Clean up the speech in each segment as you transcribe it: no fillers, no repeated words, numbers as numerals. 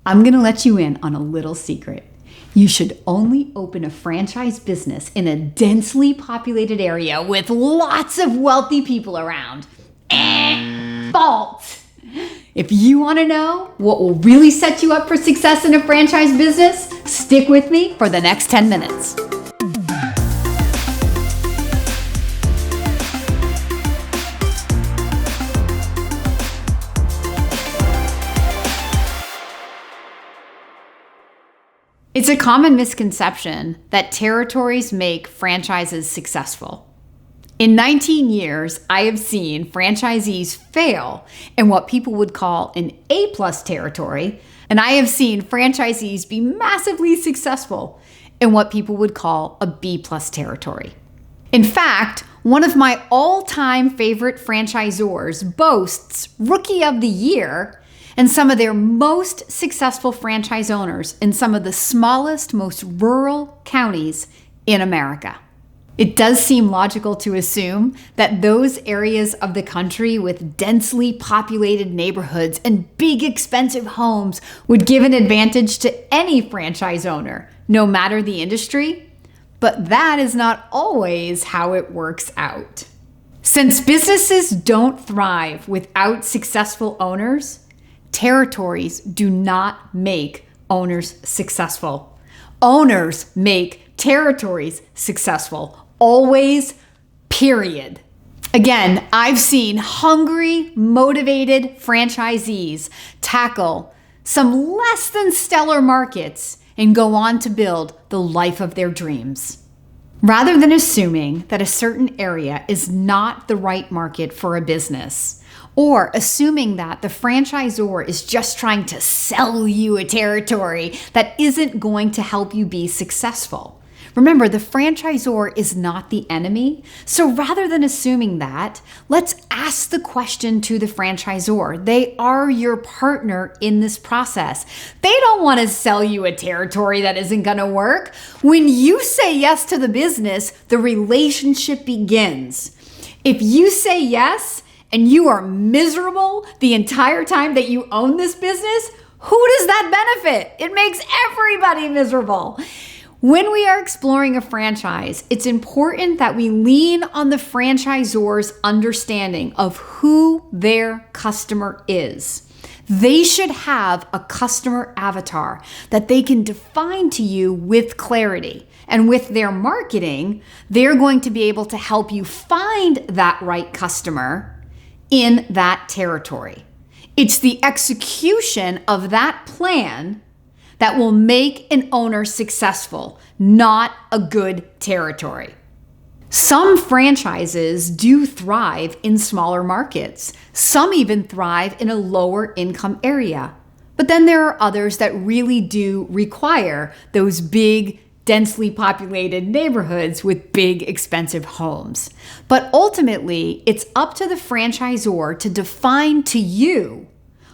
I'm going to let you in on a little secret. You should only open a franchise business in a densely populated area with lots of wealthy people around. False! If you want to know what will really set you up for success in a franchise business, stick with me for the next 10 minutes. It's a common misconception that territories make franchises successful. In 19 years, I have seen franchisees fail in what people would call an A+ territory, and I have seen franchisees be massively successful in what people would call a B+ territory. In fact, one of my all-time favorite franchisors boasts Rookie of the Year and some of their most successful franchise owners in some of the smallest, most rural counties in America. It does seem logical to assume that those areas of the country with densely populated neighborhoods and big expensive homes would give an advantage to any franchise owner, no matter the industry, but that is not always how it works out. Since businesses don't thrive without successful owners, territories do not make owners successful. Owners make territories successful. Always, period. Again, I've seen hungry, motivated franchisees tackle some less than stellar markets and go on to build the life of their dreams. Rather than assuming that a certain area is not the right market for a business, or assuming that the franchisor is just trying to sell you a territory that isn't going to help you be successful. Remember, the franchisor is not the enemy. So rather than assuming that, let's ask the question to the franchisor. They are your partner in this process. They don't want to sell you a territory that isn't going to work. When you say yes to the business, the relationship begins. If you say yes, and you are miserable the entire time that you own this business, who does that benefit? It makes everybody miserable. When we are exploring a franchise, it's important that we lean on the franchisor's understanding of who their customer is. They should have a customer avatar that they can define to you with clarity. And with their marketing, they're going to be able to help you find that right customer in that territory. It's the execution of that plan that will make an owner successful, not a good territory. Some franchises do thrive in smaller markets. Some even thrive in a lower income area. But then there are others that really do require those big, densely populated neighborhoods with big, expensive homes. But ultimately, it's up to the franchisor to define to you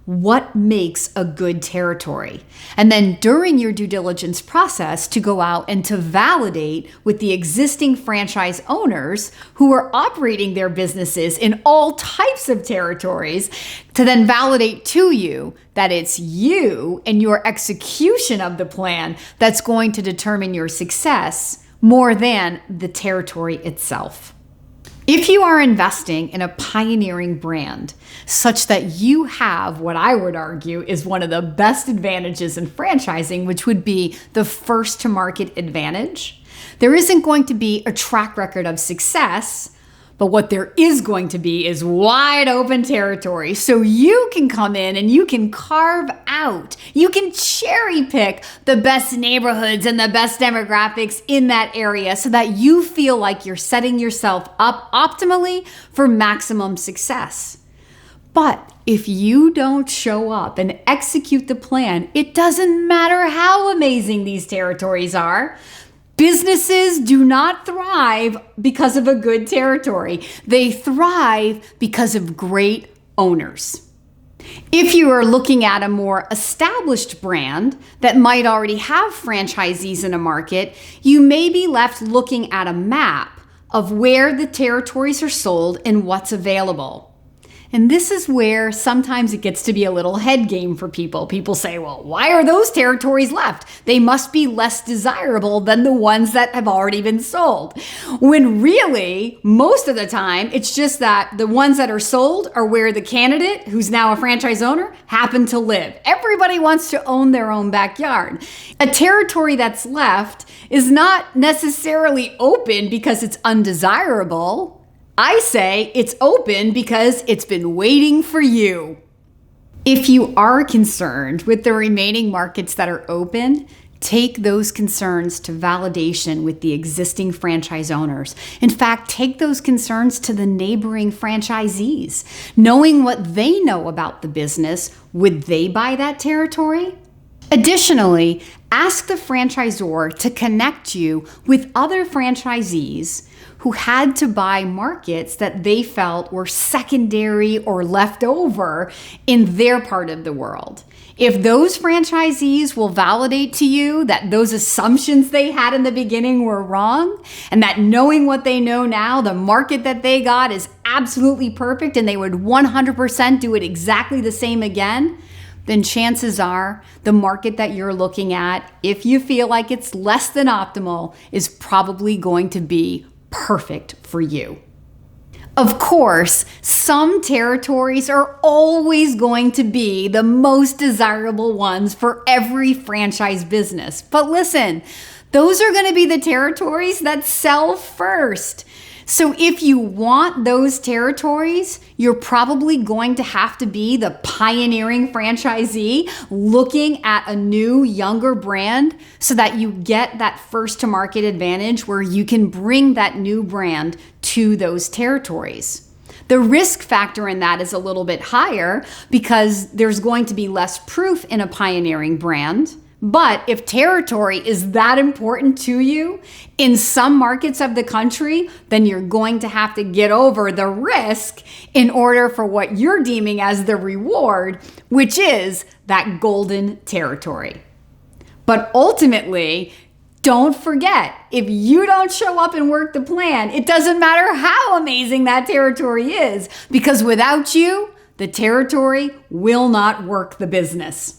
what makes a good territory. And then during your due diligence process, to go out and to validate with the existing franchise owners who are operating their businesses in all types of territories, to then validate to you that it's you and your execution of the plan that's going to determine your success more than the territory itself. If you are investing in a pioneering brand such that you have what I would argue is one of the best advantages in franchising, which would be the first to market advantage, there isn't going to be a track record of success, but what there is going to be is wide open territory. So you can come in and you can carve out, you can cherry pick the best neighborhoods and the best demographics in that area so that you feel like you're setting yourself up optimally for maximum success. But if you don't show up and execute the plan, it doesn't matter how amazing these territories are. Businesses do not thrive because of a good territory. They thrive because of great owners. If you are looking at a more established brand that might already have franchisees in a market, you may be left looking at a map of where the territories are sold and what's available. And this is where sometimes it gets to be a little head game for people. People say, well, why are those territories left? They must be less desirable than the ones that have already been sold. When really, most of the time, it's just that the ones that are sold are where the candidate, who's now a franchise owner, happen to live. Everybody wants to own their own backyard. A territory that's left is not necessarily open because it's undesirable. I say it's open because it's been waiting for you. If you are concerned with the remaining markets that are open, take those concerns to validation with the existing franchise owners. In fact, take those concerns to the neighboring franchisees. Knowing what they know about the business, would they buy that territory? Additionally, ask the franchisor to connect you with other franchisees who had to buy markets that they felt were secondary or left over in their part of the world. If those franchisees will validate to you that those assumptions they had in the beginning were wrong, and that knowing what they know now, the market that they got is absolutely perfect and they would 100% do it exactly the same again, then chances are the market that you're looking at, if you feel like it's less than optimal, is probably going to be perfect for you. Of course, some territories are always going to be the most desirable ones for every franchise business. But listen, those are going to be the territories that sell first. So if you want those territories, you're probably going to have to be the pioneering franchisee looking at a new, younger brand so that you get that first to market advantage where you can bring that new brand to those territories. The risk factor in that is a little bit higher because there's going to be less proof in a pioneering brand. But if territory is that important to you in some markets of the country, then you're going to have to get over the risk in order for what you're deeming as the reward, which is that golden territory. But ultimately, don't forget, if you don't show up and work the plan, it doesn't matter how amazing that territory is, because without you, the territory will not work the business.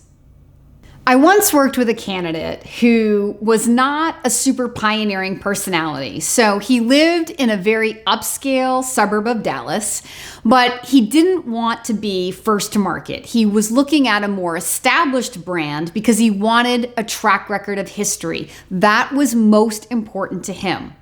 I once worked with a candidate who was not a super pioneering personality. So he lived in a very upscale suburb of Dallas, but he didn't want to be first to market. He was looking at a more established brand because he wanted a track record of history. That was most important to him.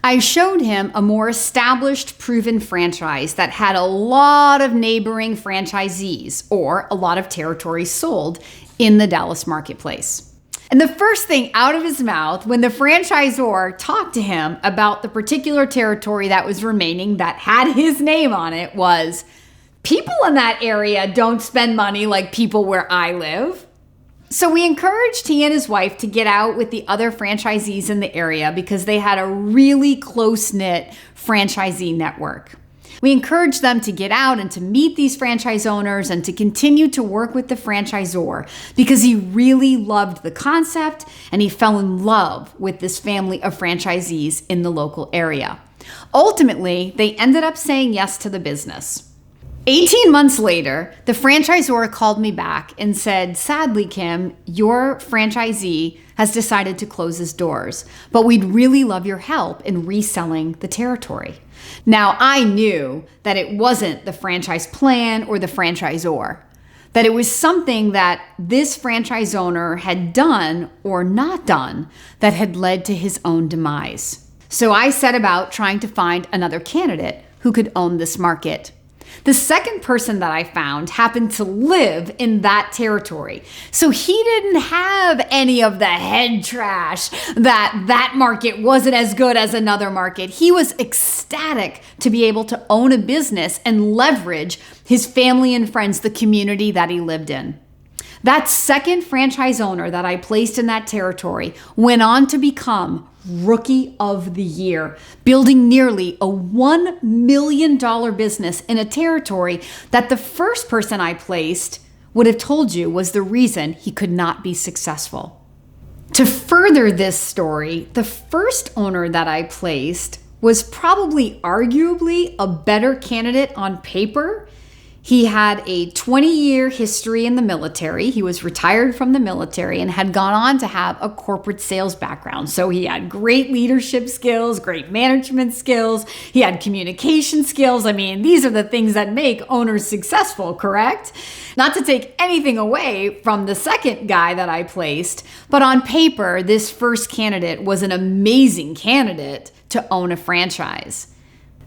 I showed him a more established, proven franchise that had a lot of neighboring franchisees or a lot of territories sold in the Dallas marketplace. And the first thing out of his mouth when the franchisor talked to him about the particular territory that was remaining that had his name on it was, "People in that area don't spend money like people where I live." So we encouraged he and his wife to get out with the other franchisees in the area because they had a really close-knit franchisee network. We encouraged them to get out and to meet these franchise owners and to continue to work with the franchisor because he really loved the concept and he fell in love with this family of franchisees in the local area. Ultimately, they ended up saying yes to the business. 18 months later, the franchisor called me back and said, "Sadly, Kim, your franchisee has decided to close his doors, but we'd really love your help in reselling the territory." Now, I knew that it wasn't the franchise plan or the franchisor, that it was something that this franchise owner had done or not done that had led to his own demise. So I set about trying to find another candidate who could own this market. The second person that I found happened to live in that territory. So he didn't have any of the head trash that market wasn't as good as another market. He was ecstatic to be able to own a business and leverage his family and friends, the community that he lived in. That second franchise owner that I placed in that territory went on to become Rookie of the Year, building nearly a $1 million business in a territory that the first person I placed would have told you was the reason he could not be successful. To further this story, the first owner that I placed was probably arguably a better candidate on paper. He had a 20-year history in the military. He was retired from the military and had gone on to have a corporate sales background. So he had great leadership skills, great management skills. He had communication skills. I mean, these are the things that make owners successful, correct? Not to take anything away from the second guy that I placed, but on paper, this first candidate was an amazing candidate to own a franchise.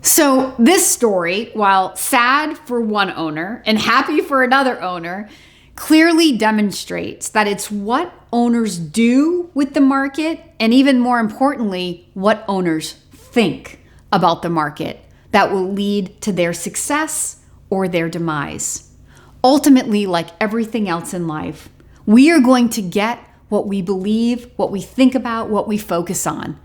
So this story, while sad for one owner and happy for another owner, clearly demonstrates that it's what owners do with the market, and even more importantly, what owners think about the market, that will lead to their success or their demise. Ultimately, like everything else in life, we are going to get what we believe, what we think about, what we focus on.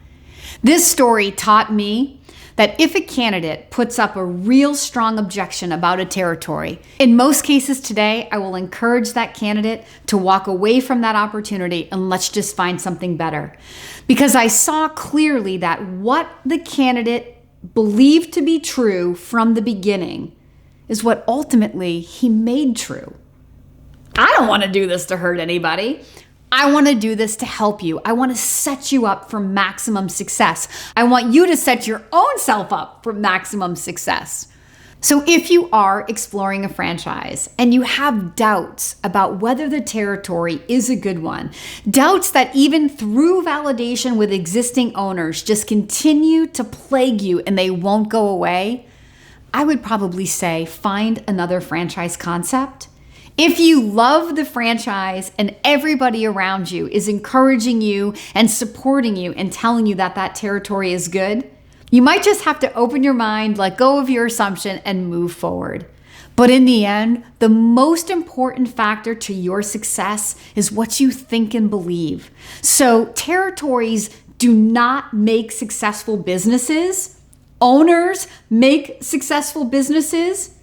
This story taught me that if a candidate puts up a real strong objection about a territory, in most cases today, I will encourage that candidate to walk away from that opportunity and let's just find something better. Because I saw clearly that what the candidate believed to be true from the beginning is what ultimately he made true. I don't want to do this to hurt anybody. I want to do this to help you. I want to set you up for maximum success. I want you to set your own self up for maximum success. So if you are exploring a franchise and you have doubts about whether the territory is a good one, doubts that even through validation with existing owners just continue to plague you and they won't go away, I would probably say find another franchise concept. If you love the franchise and everybody around you is encouraging you and supporting you and telling you that that territory is good, you might just have to open your mind, let go of your assumption, and move forward. But in the end, the most important factor to your success is what you think and believe. So territories do not make successful businesses. Owners make successful businesses.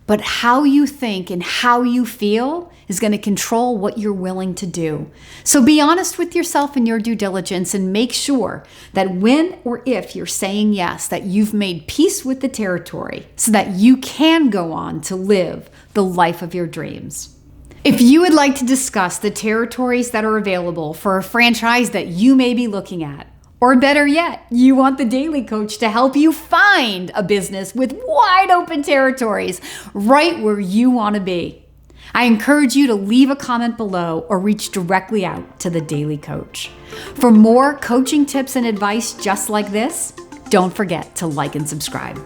But how you think and how you feel is going to control what you're willing to do. So be honest with yourself in your due diligence and make sure that when or if you're saying yes, that you've made peace with the territory so that you can go on to live the life of your dreams. If you would like to discuss the territories that are available for a franchise that you may be looking at, or better yet, you want the Daly Coach to help you find a business with wide open territories right where you want to be, I encourage you to leave a comment below or reach directly out to the Daly Coach. For more coaching tips and advice just like this, don't forget to like and subscribe.